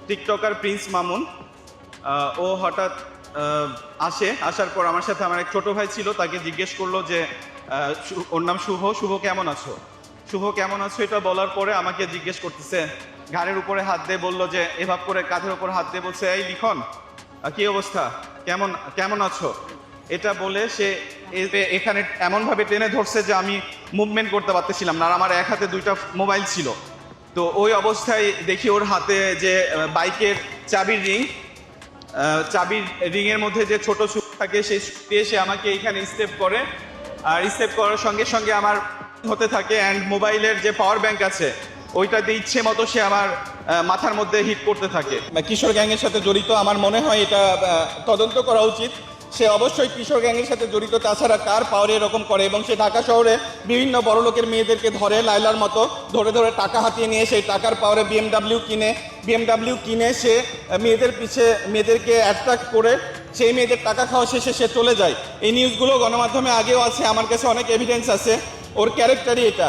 TikToker Prince Mamun. ও হঠাৎ আসার পর আমার সাথে আমার এক ছোটো ভাই ছিল, তাকে জিজ্ঞেস করলো যে ওর নাম শুভ, শুভ কেমন আছো, শুভ কেমন আছো, এটা বলার পরে আমাকে জিজ্ঞেস করতেছে, ঘাড়ের উপরে হাত দিয়ে বললো যে এভাব করে কাঁধের উপর হাত দিয়ে বলছে, এই লিখন কি অবস্থা, কেমন কেমন আছো, এটা বলে সে এখানে এমনভাবে টেনে ধরছে যে আমি মুভমেন্ট করতে পারতেছিলাম না, আর আমার এক হাতে দুইটা মোবাইল ছিল। তো ওই অবস্থায় দেখি ওর হাতে যে বাইকের চাবির রিংয়ের মধ্যে যে ছোট সুপ থাকে সেই দিয়ে সে আমাকে এইখানে স্টেপ করে, আর স্টেপ করার সঙ্গে সঙ্গে আমার হতে থাকে, অ্যান্ড মোবাইলের যে পাওয়ার ব্যাংক আছে ওইটা দিয়ে ইচ্ছে মতো সে আমার মাথার মধ্যে হিট করতে থাকে। কিশোর গ্যাংয়ের সাথে জড়িত, আমার মনে হয় এটা তদন্ত করা উচিত। সে অবশ্যই কিশোর গ্যাংয়ের সাথে জড়িত, তাছাড়া কার পাওয়ারে এরকম করে। এবং সে ঢাকা শহরে বিভিন্ন বড়লোকের মেয়েদেরকে ধরে লাইলার মতো ধরে ধরে টাকা হাতিয়ে নিয়ে সেই টাকার পাওয়ারে বিএমডাব্লিউ কিনে সে মেয়েদেরকে অ্যাট্রাক্ট করে সেই মেয়েদের টাকা খাওয়া শেষে সে চলে যায়। এই নিউজগুলো গণমাধ্যমে আগেও আছে, আমার কাছে অনেক এভিডেন্স আছে, ওর ক্যারেক্টারই এটা।